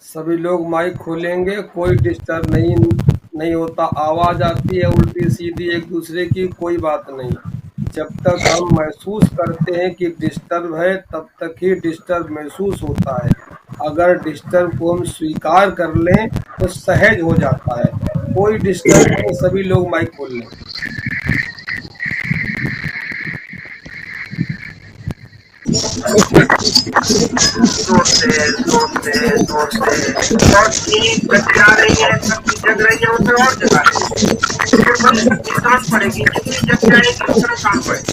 सभी लोग माइक खोलेंगे, कोई डिस्टर्ब नहीं होता। आवाज आती है उल्टी सीधी एक दूसरे की, कोई बात नहीं। जब तक हम महसूस करते हैं कि डिस्टर्ब है तब तक ही डिस्टर्ब महसूस होता है। अगर डिस्टर्ब को हम स्वीकार कर लें तो सहज हो जाता है। कोई डिस्टर्ब नहीं, सभी लोग माइक खोल लें। जोर से और नींद कट जा रही है, सबकी जग रही है, उसे और जगा रही है। फिर बड़ी शक्ति काम पड़ेगी, जितनी जग जाएगी उतना काम पड़ेगा।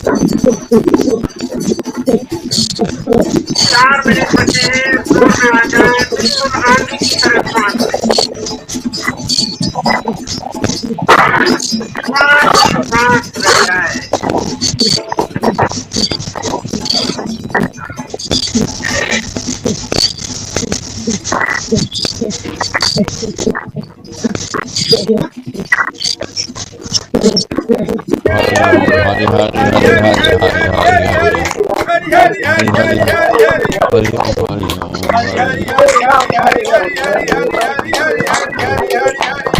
4 मिनट बचे हैं, जोर में आ जाए, बिल्कुल आंधी की तरह सांस सांस रह जाए। हरि ओम हरि हरि हरि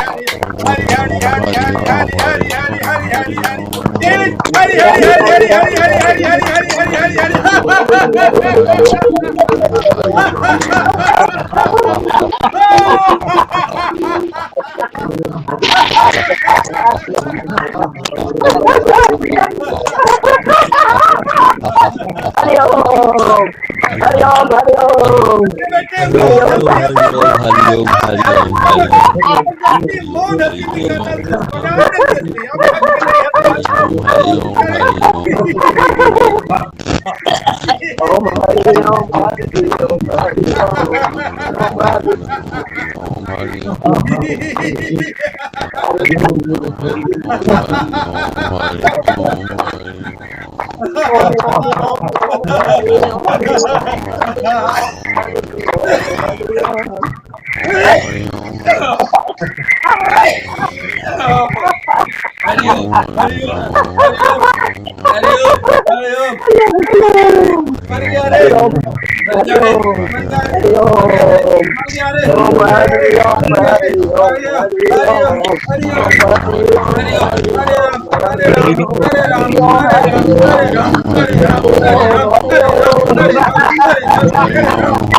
हरि हरि हरि हरि हरि हरि हरि ओम हरि ओम हरि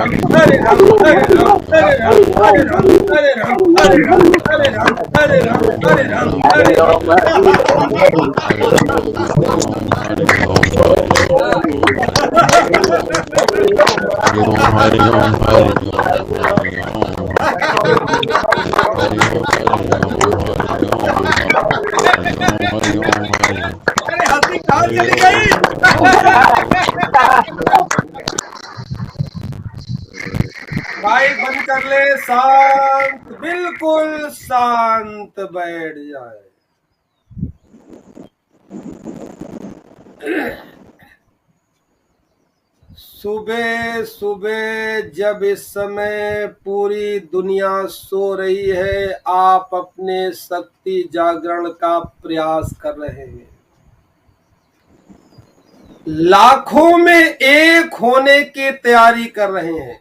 ओम हरि ओम हरि ओम हरि ओम हरि माइक बंद कर ले, शांत, बिल्कुल शांत बैठ जाए। सुबह सुबह जब इस समय पूरी दुनिया सो रही है, आप अपने शक्ति जागरण का प्रयास कर रहे हैं। लाखों में एक होने की तैयारी कर रहे हैं।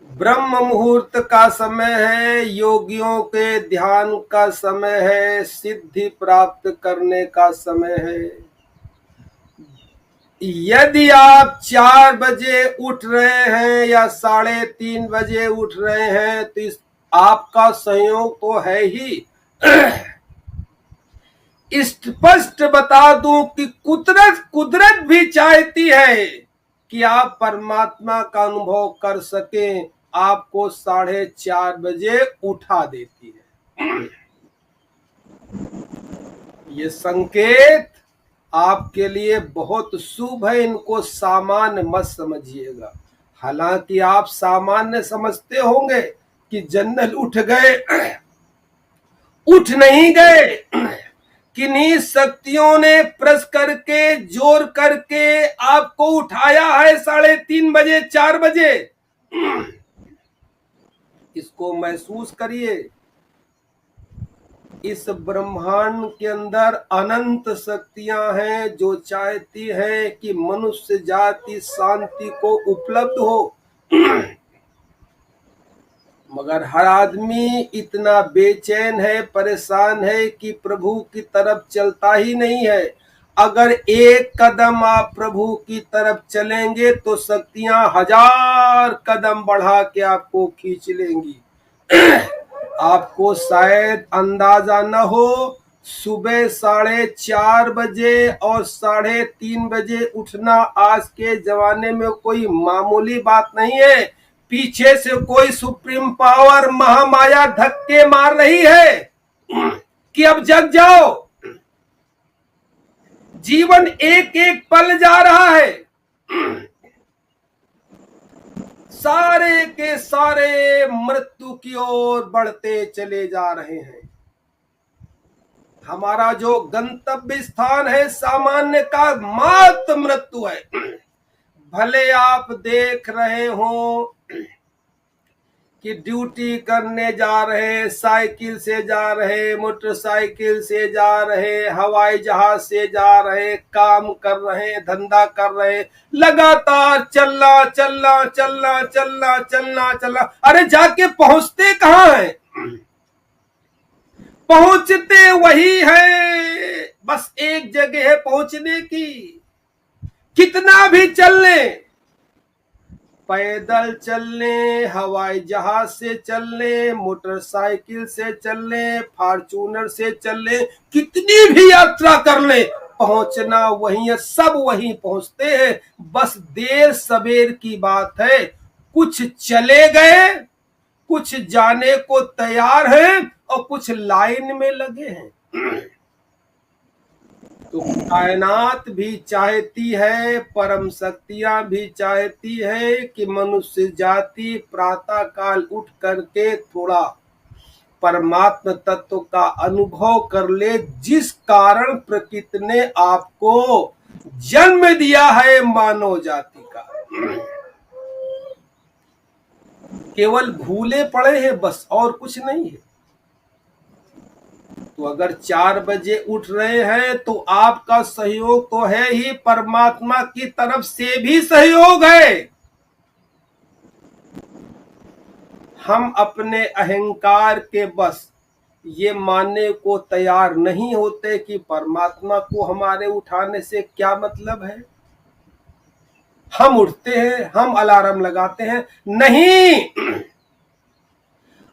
ब्रह्म मुहूर्त का समय है, योगियों के ध्यान का समय है, सिद्धि प्राप्त करने का समय है। यदि आप 4 बजे उठ रहे हैं या 3:30 बजे उठ रहे हैं तो इस आपका संयोग तो है ही। स्पष्ट बता दूं कि कुदरत भी चाहती है कि आप परमात्मा का अनुभव कर सकें, आपको 4:30 बजे उठा देती है। ये संकेत आपके लिए बहुत शुभ है, इनको सामान्य मत समझिएगा। हालांकि आप सामान्य समझते होंगे कि जनरल उठ गए, उठ नहीं गए। किन्हीं शक्तियों ने प्रेस करके, जोर करके आपको उठाया है 3:30 बजे, 4 बजे। इसको महसूस करिए। इस ब्रह्मांड के अंदर अनंत शक्तियां हैं जो चाहती हैं कि मनुष्य जाति शांति को उपलब्ध हो। मगर हर आदमी इतना बेचैन है, परेशान है कि प्रभु की तरफ चलता ही नहीं है। अगर एक कदम आप प्रभु की तरफ चलेंगे तो शक्तियां 1000 कदम बढ़ा के आपको खींच लेंगी। आपको शायद अंदाजा न हो, सुबह 4:30 बजे और 3:30 बजे उठना आज के जमाने में कोई मामूली बात नहीं है। पीछे से कोई सुप्रीम पावर महामाया धक्के मार रही है कि अब जग जाओ। जीवन एक एक पल जा रहा है, सारे के सारे मृत्यु की ओर बढ़ते चले जा रहे हैं। हमारा जो गंतव्य स्थान है सामान्य का मात्र मृत्यु है। भले आप देख रहे हो कि ड्यूटी करने जा रहे, साइकिल से जा रहे, मोटरसाइकिल से जा रहे, हवाई जहाज से जा रहे, काम कर रहे, धंधा कर रहे, लगातार चलना चलना चलना चलना चलना चलना। अरे जाके पहुंचते कहाँ हैं? पहुंचते वही है, बस एक जगह है पहुंचने की। कितना भी चलने, पैदल चलने, हवाई जहाज से चलने, मोटरसाइकिल से चलने, फॉर्च्यूनर से चलने, कितनी भी यात्रा कर ले, पहुंचना वही है, सब वहीं पहुंचते हैं। बस देर सवेर की बात है। कुछ चले गए, कुछ जाने को तैयार हैं और कुछ लाइन में लगे हैं। तो कायनात भी चाहती है, परम शक्तियां भी चाहती है कि मनुष्य जाति प्रातः काल उठ करके थोड़ा परमात्म तत्व का अनुभव कर ले, जिस कारण प्रकृति ने आपको जन्म दिया है मानव जाति का। केवल भूले पड़े हैं बस, और कुछ नहीं है। तो अगर 4 बजे उठ रहे हैं तो आपका सहयोग तो है ही, परमात्मा की तरफ से भी सहयोग है। हम अपने अहंकार के बस ये मानने को तैयार नहीं होते कि परमात्मा को हमारे उठाने से क्या मतलब है। हम उठते हैं, हम अलार्म लगाते हैं, नहीं।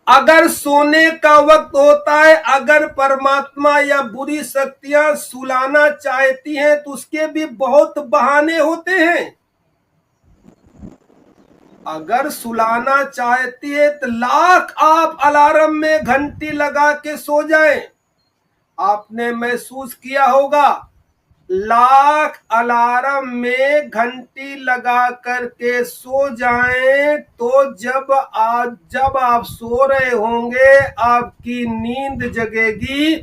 अगर सोने का वक्त होता है, अगर परमात्मा या बुरी शक्तियां सुलाना चाहती हैं तो उसके भी बहुत बहाने होते हैं। अगर सुलाना चाहती है तो लाख आप अलार्म में घंटी लगा के सो जाएं। आपने महसूस किया होगा, लाख अलार्म में घंटी लगा करके सो जाएं तो जब आप सो रहे होंगे, आपकी नींद जगेगी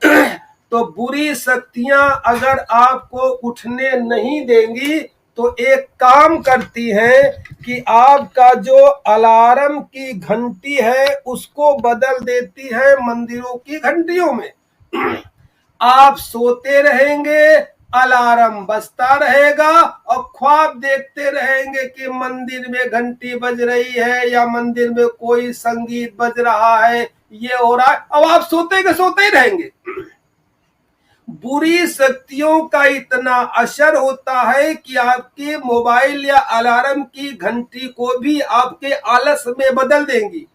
तो बुरी शक्तियां अगर आपको उठने नहीं देंगी तो एक काम करती हैं कि आपका जो अलार्म की घंटी है उसको बदल देती है मंदिरों की घंटियों में। आप सोते रहेंगे, अलार्म बजता रहेगा और ख्वाब देखते रहेंगे कि मंदिर में घंटी बज रही है या मंदिर में कोई संगीत बज रहा है, ये हो रहा है। अब आप सोते के सोते ही रहेंगे। बुरी शक्तियों का इतना असर होता है कि आपके मोबाइल या अलार्म की घंटी को भी आपके आलस में बदल देंगी।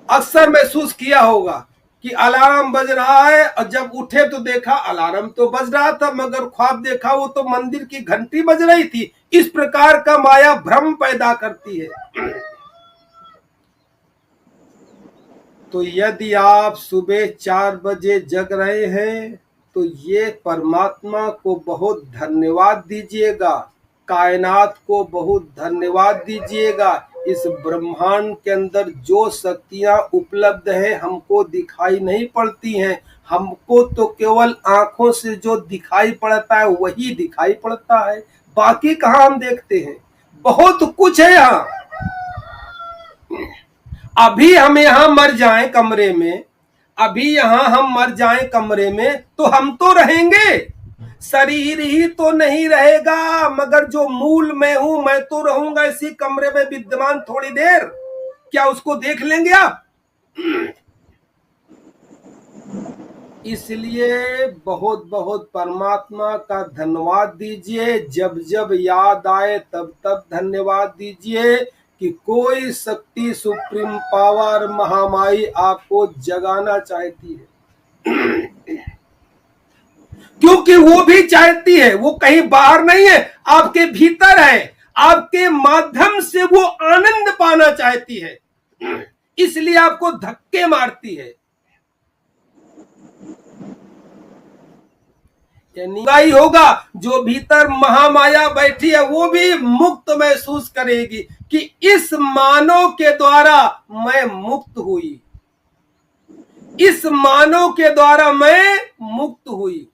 अक्सर महसूस किया होगा कि अलार्म बज रहा है और जब उठे तो देखा अलार्म तो बज रहा था, मगर ख्वाब देखा वो तो मंदिर की घंटी बज रही थी। इस प्रकार का माया भ्रम पैदा करती है। तो यदि आप सुबह 4 बजे जग रहे हैं तो ये परमात्मा को बहुत धन्यवाद दीजिएगा, कायनात को बहुत धन्यवाद दीजिएगा। इस ब्रह्मांड के अंदर जो शक्तियां उपलब्ध हैं हमको दिखाई नहीं पड़ती हैं। हमको तो केवल आंखों से जो दिखाई पड़ता है वही दिखाई पड़ता है, बाकी कहाँ हम देखते हैं। बहुत कुछ है यहाँ। अभी हम यहां मर जाएं कमरे में, अभी यहां हम मर जाएं कमरे में, तो हम तो रहेंगे, शरीर ही तो नहीं रहेगा, मगर जो मूल मैं हूं मैं तो रहूंगा इसी कमरे में विद्यमान थोड़ी देर। क्या उसको देख लेंगे आप? इसलिए बहुत बहुत परमात्मा का धन्यवाद दीजिए, जब जब याद आए तब तब धन्यवाद दीजिए कि कोई शक्ति, सुप्रीम पावर, महामाई आपको जगाना चाहती है। क्योंकि वो भी चाहती है, वो कहीं बाहर नहीं है, आपके भीतर है, आपके माध्यम से वो आनंद पाना चाहती है, इसलिए आपको धक्के मारती है। निगाही होगा, जो भीतर महामाया बैठी है वो भी मुक्त महसूस करेगी कि इस मानव के द्वारा मैं मुक्त हुई, इस मानव के द्वारा मैं मुक्त हुई।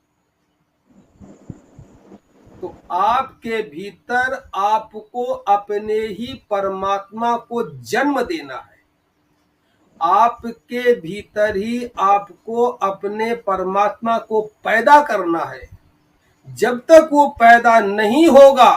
तो आपके भीतर आपको अपने ही परमात्मा को जन्म देना है, आपके भीतर ही आपको अपने परमात्मा को पैदा करना है। जब तक वो पैदा नहीं होगा,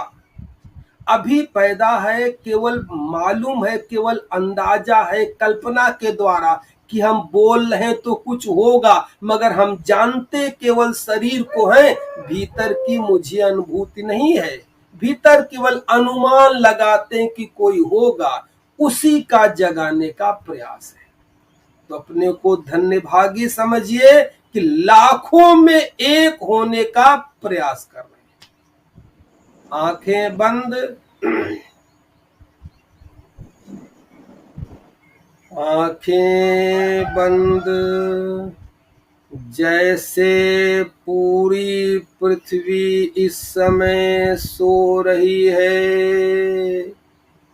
अभी पैदा है केवल मालूम है, केवल अंदाजा है कल्पना के द्वारा कि हम बोल रहे हैं तो कुछ होगा, मगर हम जानते केवल शरीर को है, भीतर की मुझे अनुभूति नहीं है, भीतर केवल अनुमान लगाते हैं कि कोई होगा, उसी का जगाने का प्रयास है। तो अपने को धन्यभागी समझिए कि लाखों में एक होने का प्रयास कर रहे हैं। आंखें बंद, आंखें बंद। जैसे पूरी पृथ्वी इस समय सो रही है,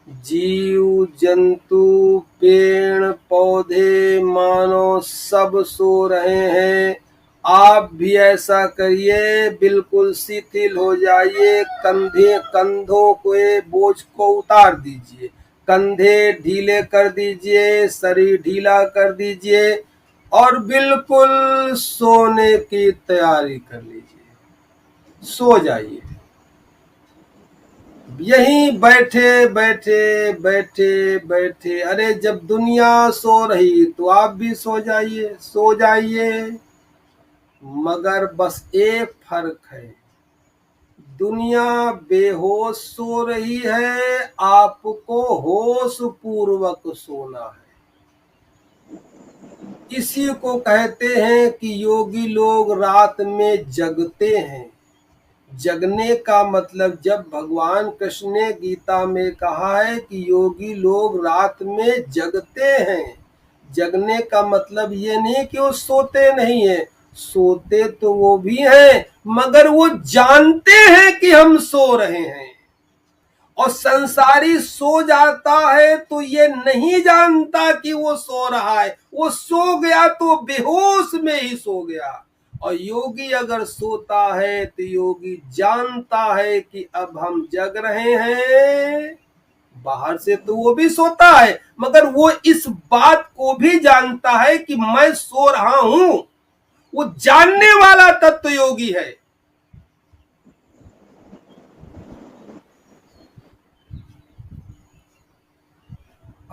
जीव जंतु पेड़ पौधे मानो सब सो रहे हैं, आप भी ऐसा करिए, बिल्कुल शिथिल हो जाइए, कंधों के बोझ को उतार दीजिए, कंधे ढीले कर दीजिए, शरीर ढीला कर दीजिए और बिल्कुल सोने की तैयारी कर लीजिए, सो जाइए। यहीं बैठे बैठे बैठे बैठे, अरे जब दुनिया सो रही तो आप भी सो जाइए, सो जाइए। मगर बस एक फर्क है, दुनिया बेहोश सो रही है, आपको होश पूर्वक सोना है। इसी को कहते हैं कि योगी लोग रात में जगते हैं। जगने का मतलब, जब भगवान कृष्ण ने गीता में कहा है कि योगी लोग रात में जगते हैं, जगने का मतलब ये नहीं कि वो सोते नहीं है, सोते तो वो भी हैं, मगर वो जानते हैं कि हम सो रहे हैं। और संसारी सो जाता है तो ये नहीं जानता कि वो सो रहा है, वो सो गया तो बेहोश में ही सो गया। और योगी अगर सोता है तो योगी जानता है कि अब हम जग रहे हैं। बाहर से तो वो भी सोता है, मगर वो इस बात को भी जानता है कि मैं सो रहा हूं, वो जानने वाला तत्व योगी है।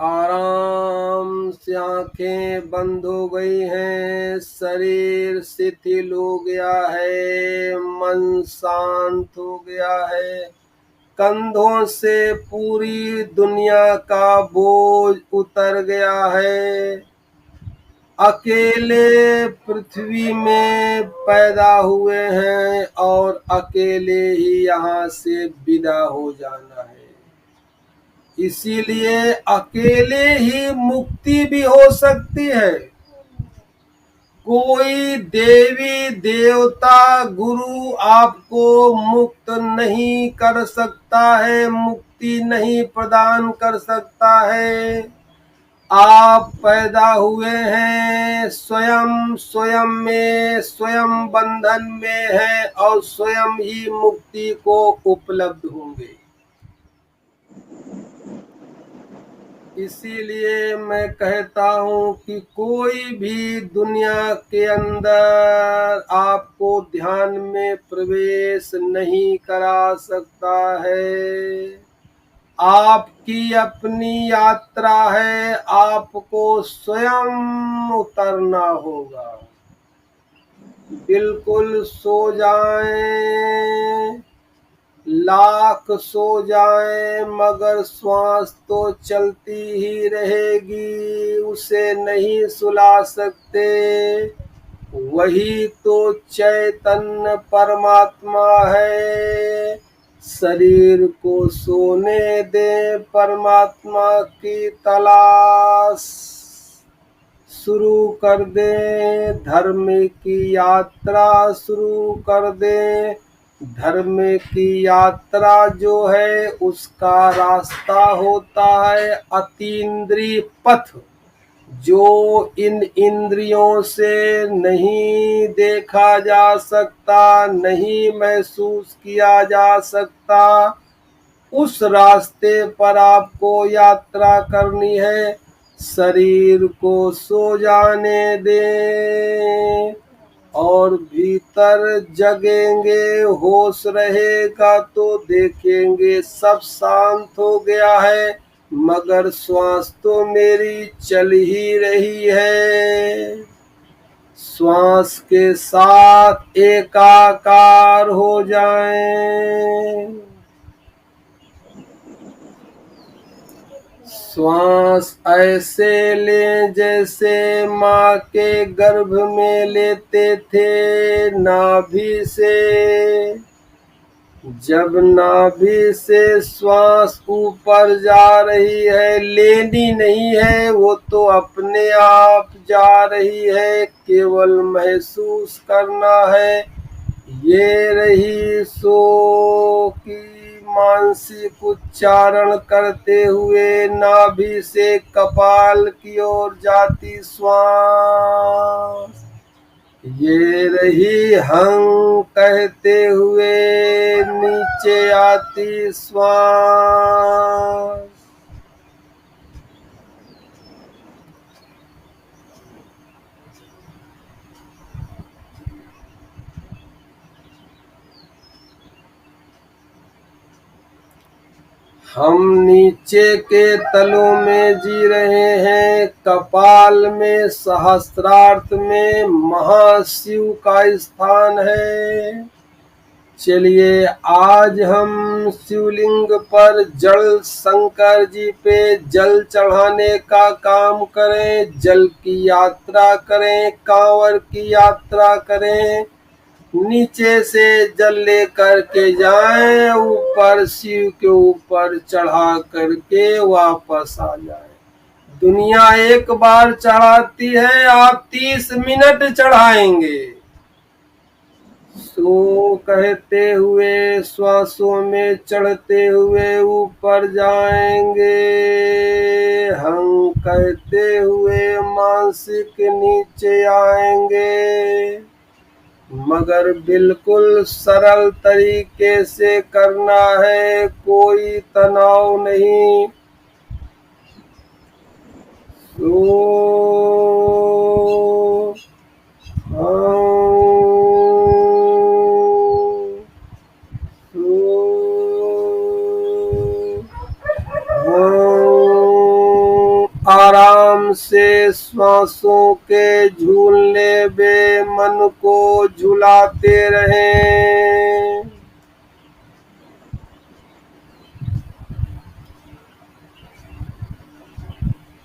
आराम से आंखें बंद हो गई हैं, शरीर शिथिल हो गया है, मन शांत हो गया है, कंधों से पूरी दुनिया का बोझ उतर गया है। अकेले पृथ्वी में पैदा हुए हैं और अकेले ही यहाँ से विदा हो जाना है, इसीलिए अकेले ही मुक्ति भी हो सकती है। कोई देवी देवता गुरु आपको मुक्त नहीं कर सकता है, मुक्ति नहीं प्रदान कर सकता है। आप पैदा हुए हैं स्वयं, स्वयं में, स्वयं बंधन में है और स्वयं ही मुक्ति को उपलब्ध होंगे। इसीलिए मैं कहता हूँ कि कोई भी दुनिया के अंदर आपको ध्यान में प्रवेश नहीं करा सकता है। आपकी अपनी यात्रा है, आपको स्वयं उतरना होगा। बिल्कुल सो जाएं, लाख सो जाएं, मगर श्वास तो चलती ही रहेगी, उसे नहीं सुला सकते। वही तो चैतन्य परमात्मा है। शरीर को सोने दे, परमात्मा की तलाश शुरू कर दे, धर्म की यात्रा शुरू कर दे। धर्म की यात्रा जो है उसका रास्ता होता है अतीन्द्रिय पथ, जो इन इंद्रियों से नहीं देखा जा सकता, नहीं महसूस किया जा सकता। उस रास्ते पर आपको यात्रा करनी है। शरीर को सो जाने दें और भीतर जगेंगे, होश रहेगा तो देखेंगे सब शांत हो गया है, मगर श्वास तो मेरी चल ही रही है। श्वास के साथ एकाकार हो जाएं। श्वास ऐसे लें जैसे माँ के गर्भ में लेते थे, नाभि से। जब नाभि से श्वास ऊपर जा रही है, लेनी नहीं है, वो तो अपने आप जा रही है, केवल महसूस करना है। ये रही सो की मानसिक उच्चारण करते हुए नाभि से कपाल की ओर जाती श्वास। ये रही हं कहते हुए नीचे आती श्वास। हम नीचे के तलों में जी रहे हैं, कपाल में सहस्त्रार्थ में महाशिव का स्थान है। चलिए आज हम शिवलिंग पर जल, शंकर जी पे जल चढ़ाने का काम करें, जल की यात्रा करें, कांवर की यात्रा करें। नीचे से जल लेकर के जाएं, ऊपर शिव के ऊपर चढ़ा करके वापस आ जाएं। दुनिया एक बार चढ़ाती है, आप 30 मिनट चढ़ाएंगे। सो कहते हुए श्वासों में चढ़ते हुए ऊपर जाएंगे, हम कहते हुए मानसिक नीचे आएंगे, मगर बिल्कुल सरल तरीके से करना है, कोई तनाव नहीं। आराम से श्वासों के झूलने में मन को झुलाते रहें।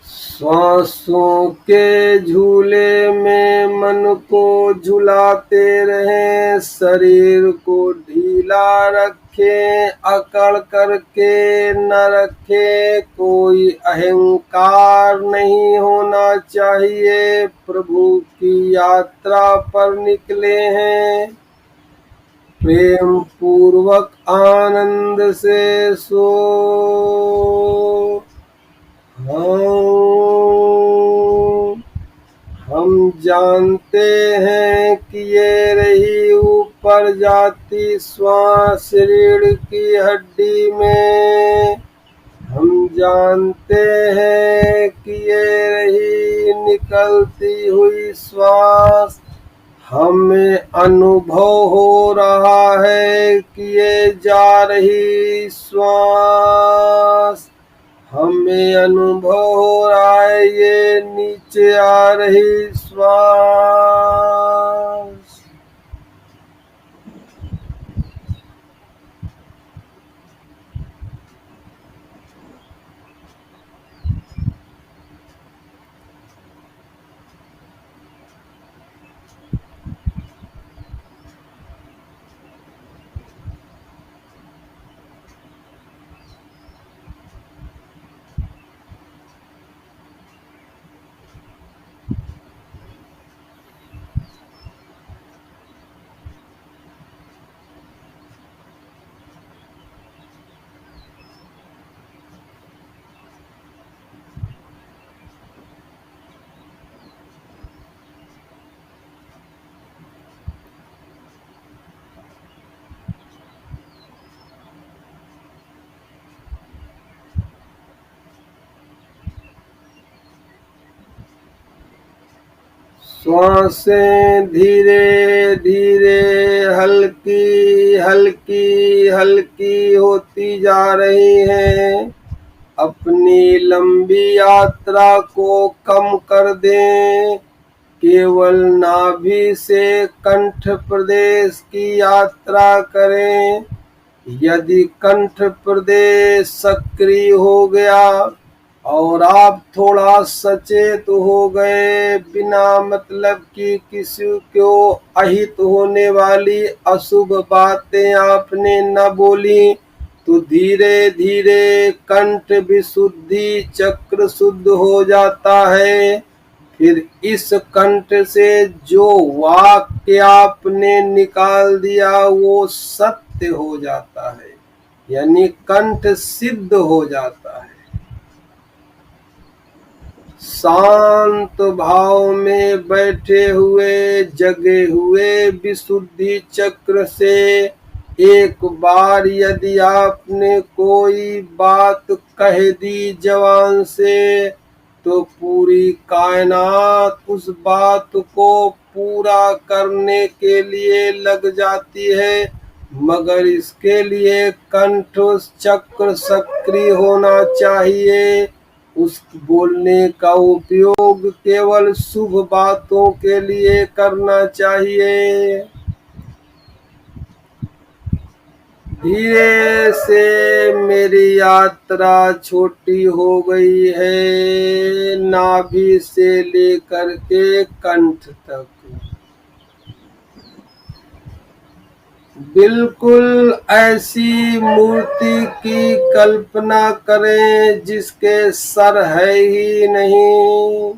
श्वासों के झूले में मन को झुलाते रहें। शरीर को ढीला रखें, अकड़ करके न रखें। कोई अहंकार नहीं होना चाहिए। प्रभु की यात्रा पर निकले हैं, प्रेम पूर्वक आनंद से सो। हम जानते हैं कि ये रही ऊपर जाती श्वास रीढ़ की हड्डी में। हम जानते हैं कि ये रही निकलती हुई श्वास, हमें अनुभव हो रहा है कि ये जा रही श्वास, हमें अनुभव हो रहा है ये नीचे आ रही श्वास। श्वासें धीरे धीरे हल्की हल्की हल्की होती जा रही हैं। अपनी लंबी यात्रा को कम कर दें, केवल नाभि से कंठ प्रदेश की यात्रा करें। यदि कंठ प्रदेश सक्रिय हो गया और आप थोड़ा सचेत हो गए, बिना मतलब कि किसी को अहित होने वाली अशुभ बातें आपने न बोली, तो धीरे धीरे कंठ विशुद्धि चक्र शुद्ध हो जाता है। फिर इस कंठ से जो वाक्य आपने निकाल दिया वो सत्य हो जाता है, यानी कंठ सिद्ध हो जाता है। शांत भाव में बैठे हुए जगे हुए विशुद्धि चक्र से एक बार यदि आपने कोई बात कह दी जबान से, तो पूरी कायनात उस बात को पूरा करने के लिए लग जाती है। मगर इसके लिए कंठ चक्र सक्रिय होना चाहिए। उस बोलने का उपयोग केवल शुभ बातों के लिए करना चाहिए। धीरे से मेरी यात्रा छोटी हो गई है, नाभि से लेकर के कंठ तक। बिल्कुल ऐसी मूर्ति की कल्पना करें जिसके सर है ही नहीं।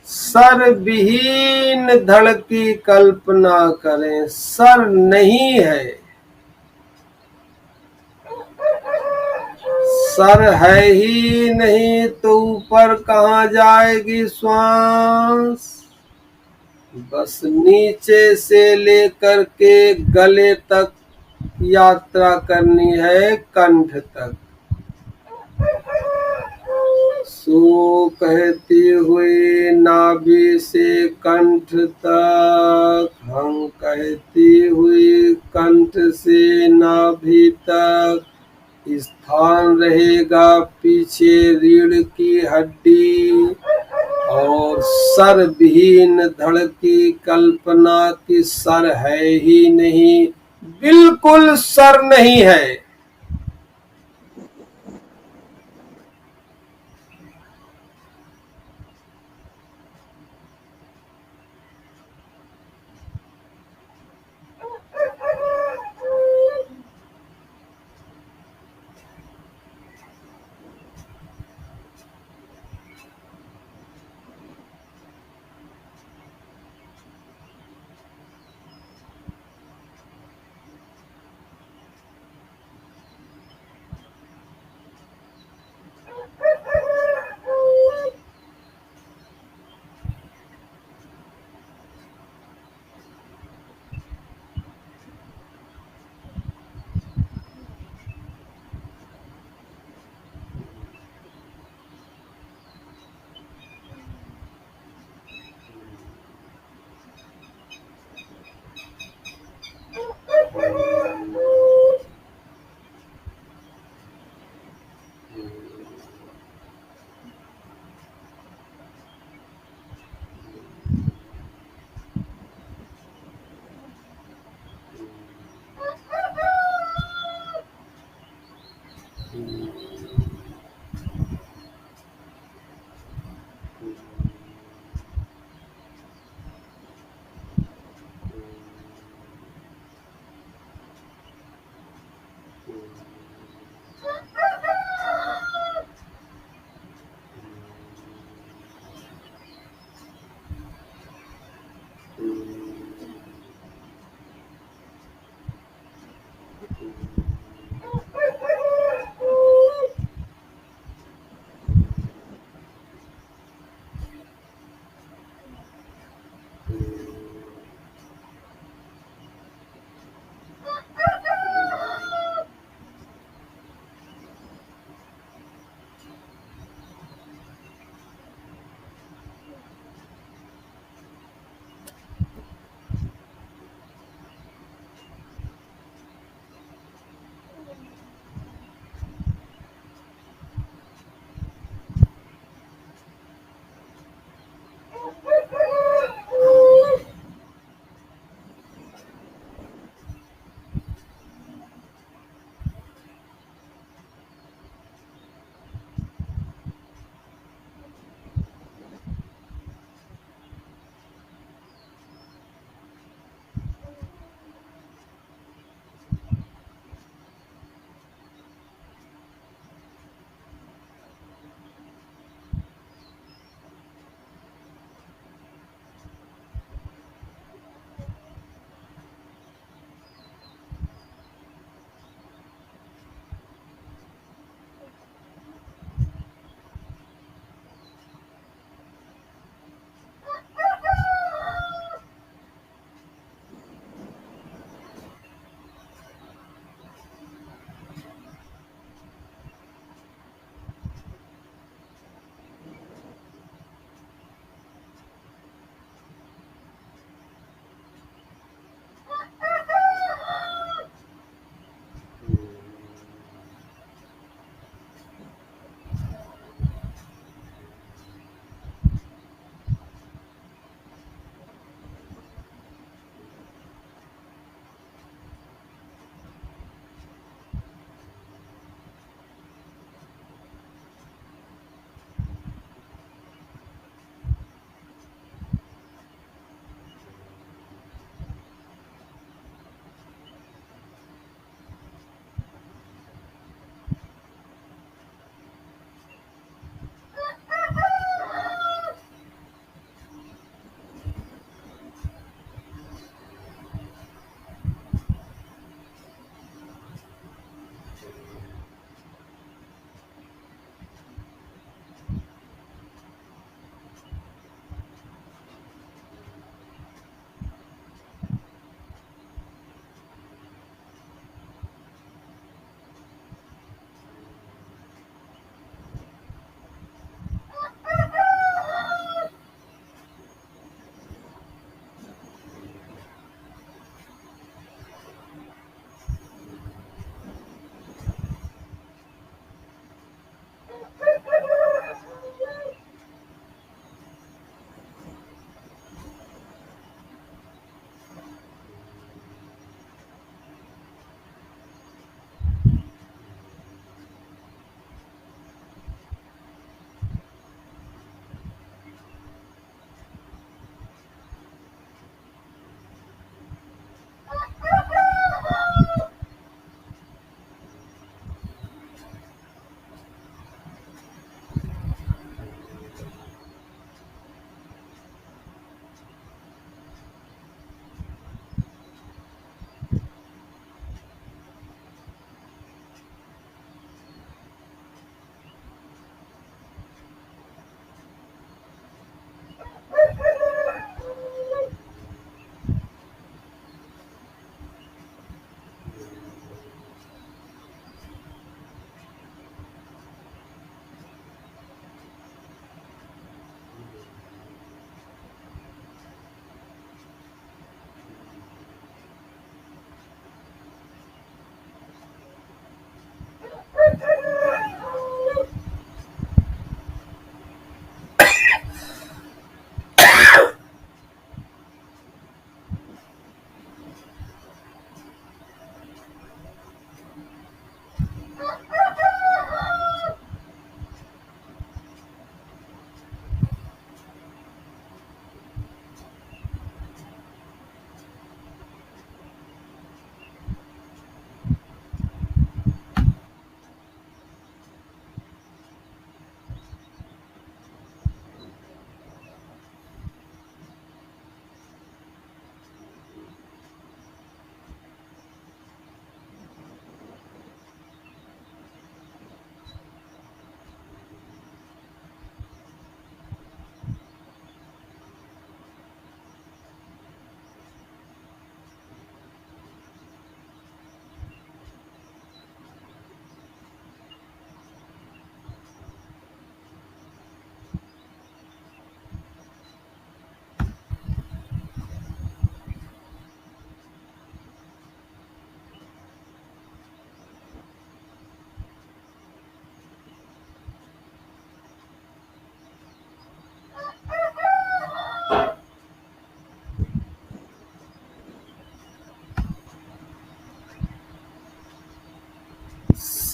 सर विहीन धड़ की कल्पना करें, सर नहीं है। सर है ही नहीं तो ऊपर कहाँ जाएगी श्वास। बस नीचे से लेकर के गले तक यात्रा करनी है, कंठ तक। सो कहती हुई नाभि से कंठ तक, हम कहती हुई कंठ से नाभि तक। स्थान रहेगा पीछे रीढ़ की हड्डी, और सर विहीन धड़ की कल्पना की सर है ही नहीं, बिल्कुल सर नहीं है।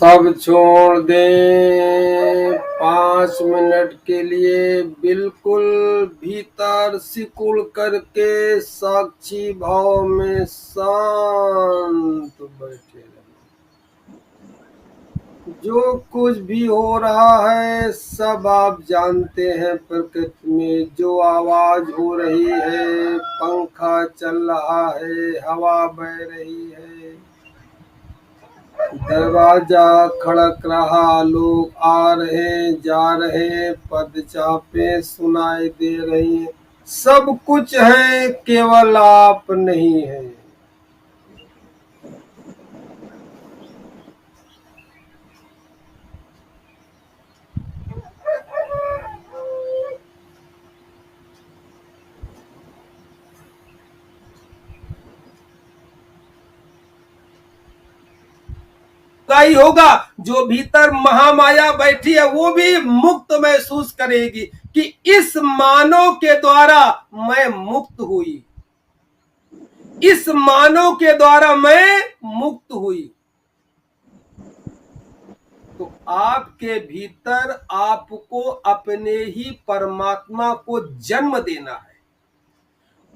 सब छोड़ दें, 5 मिनट के लिए बिल्कुल भीतर सिकुड़ करके साक्षी भाव में शांत बैठे रहें। जो कुछ भी हो रहा है सब आप जानते हैं। प्रकृति में जो आवाज हो रही है, पंखा चल रहा है, हवा बह रही है, दरवाजा खड़क रहा, लोग आ रहे जा रहे, पदचापे सुनाई दे रही हैं, सब कुछ है, केवल आप नहीं है। का ही होगा। जो भीतर महामाया बैठी है वो भी मुक्त महसूस करेगी कि इस मानव के द्वारा मैं मुक्त हुई, इस मानव के द्वारा मैं मुक्त हुई। तो आपके भीतर आपको अपने ही परमात्मा को जन्म देना है।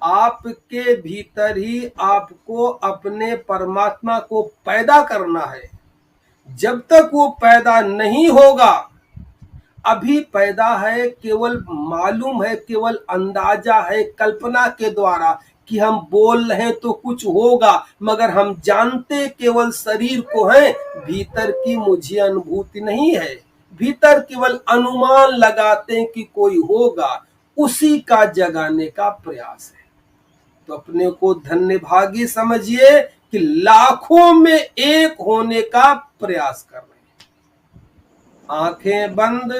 आपके भीतर ही आपको अपने परमात्मा को पैदा करना है। जब तक वो पैदा नहीं होगा, अभी पैदा है, केवल मालूम है, केवल अंदाजा है, कल्पना के द्वारा कि हम बोल रहे हैं तो कुछ होगा, मगर हम जानते केवल शरीर को है, भीतर की मुझे अनुभूति नहीं है। भीतर केवल अनुमान लगाते हैं कि कोई होगा, उसी का जगाने का प्रयास है। तो अपने को धन्यभागी समझिए कि लाखों में एक होने का प्रयास कर रहे हैं। आंखें बंद,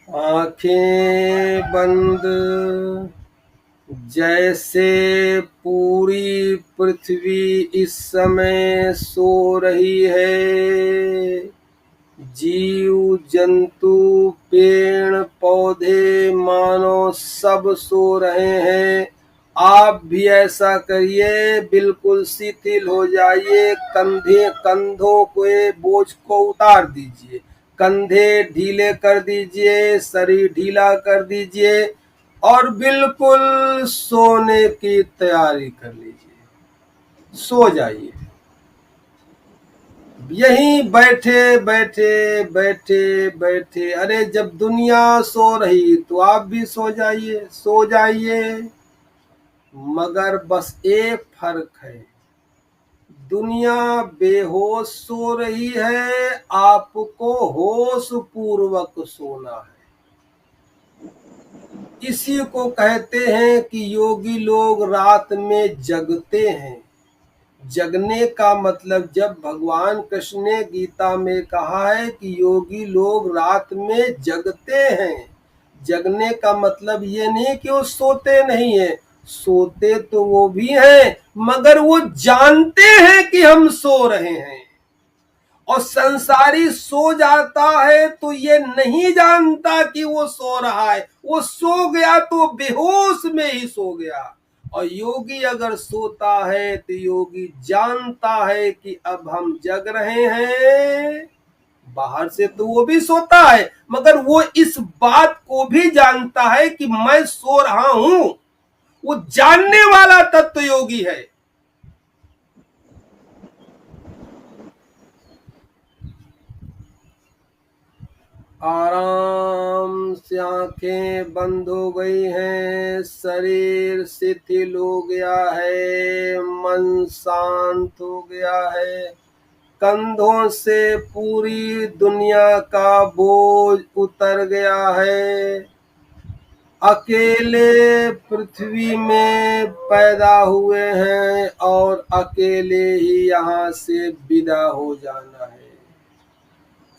आंखें बंद। जैसे पूरी पृथ्वी इस समय सो रही है, जीव जंतु पेड़ पौधे मानो सब सो रहे हैं, आप भी ऐसा करिए। बिल्कुल शिथिल हो जाइए, कंधों के बोझ को उतार दीजिए, कंधे ढीले कर दीजिए, शरीर ढीला कर दीजिए और बिल्कुल सोने की तैयारी कर लीजिए। सो जाइए, यहीं बैठे बैठे बैठे बैठे। अरे जब दुनिया सो रही तो आप भी सो जाइए, सो जाइए। मगर बस एक फर्क है, दुनिया बेहोश सो रही है, आपको होश पूर्वक सोना है। इसी को कहते हैं कि योगी लोग रात में जगते हैं। जगने का मतलब, जब भगवान कृष्ण ने गीता में कहा है कि योगी लोग रात में जगते हैं, जगने का मतलब ये नहीं कि वो सोते नहीं है, सोते तो वो भी हैं, मगर वो जानते हैं कि हम सो रहे हैं। और संसारी सो जाता है तो ये नहीं जानता कि वो सो रहा है, वो सो गया तो बेहोश में ही सो गया। और योगी अगर सोता है तो योगी जानता है कि अब हम जग रहे हैं। बाहर से तो वो भी सोता है, मगर वो इस बात को भी जानता है कि मैं सो रहा हूं। वो जानने वाला तत्व योगी है। आराम से आंखें बंद हो गई हैं, शरीर शिथिल हो गया है, मन शांत हो गया है, कंधों से पूरी दुनिया का बोझ उतर गया है। अकेले पृथ्वी में पैदा हुए हैं और अकेले ही यहाँ से विदा हो जाना है।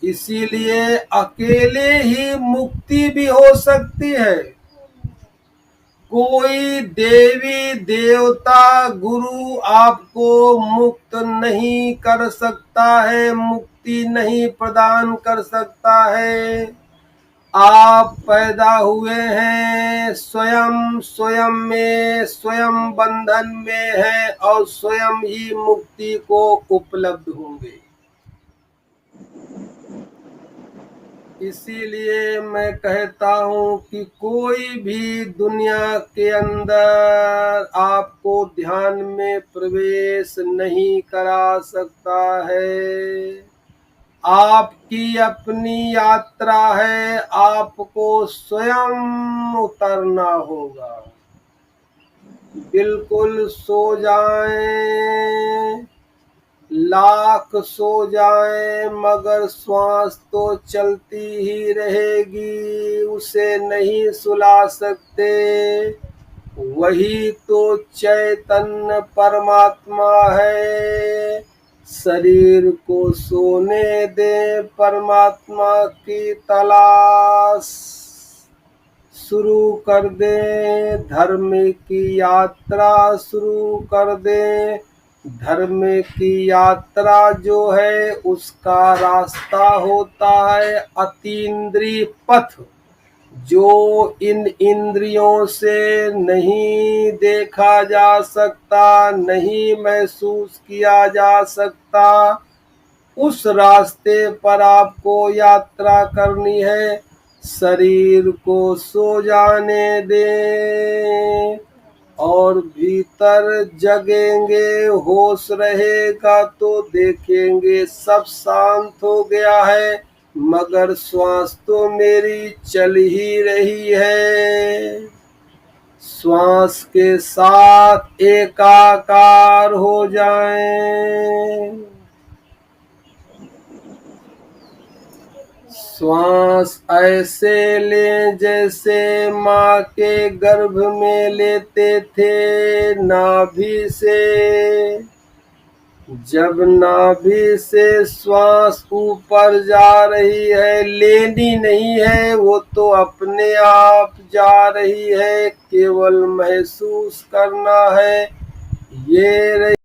इसीलिए अकेले ही मुक्ति भी हो सकती है। कोई देवी देवता गुरु आपको मुक्त नहीं कर सकता है, मुक्ति नहीं प्रदान कर सकता है। आप पैदा हुए हैं स्वयं, स्वयं में, स्वयं बंधन में हैं और स्वयं ही मुक्ति को उपलब्ध होंगे। इसीलिए मैं कहता हूँ कि कोई भी दुनिया के अंदर आपको ध्यान में प्रवेश नहीं करा सकता है। आपकी अपनी यात्रा है, आपको स्वयं उतरना होगा। बिल्कुल सो जाएं, लाख सो जाएं, मगर श्वास तो चलती ही रहेगी, उसे नहीं सुला सकते। वही तो चैतन्य परमात्मा है। शरीर को सोने दे, परमात्मा की तलाश शुरू कर दे, धर्म की यात्रा शुरू कर दे। धर्म की यात्रा जो है उसका रास्ता होता है अतीन्द्रिय पथ, जो इन इंद्रियों से नहीं देखा जा सकता, नहीं महसूस किया जा सकता। उस रास्ते पर आपको यात्रा करनी है। शरीर को सो जाने दें और भीतर जगेंगे, होश रहेगा तो देखेंगे सब शांत हो गया है, मगर श्वास तो मेरी चल ही रही है। श्वास के साथ एकाकार हो जाएं। श्वास ऐसे लें जैसे माँ के गर्भ में लेते थे, नाभि से। जब नाभि से श्वास ऊपर जा रही है, लेनी नहीं है, वो तो अपने आप जा रही है, केवल महसूस करना है। ये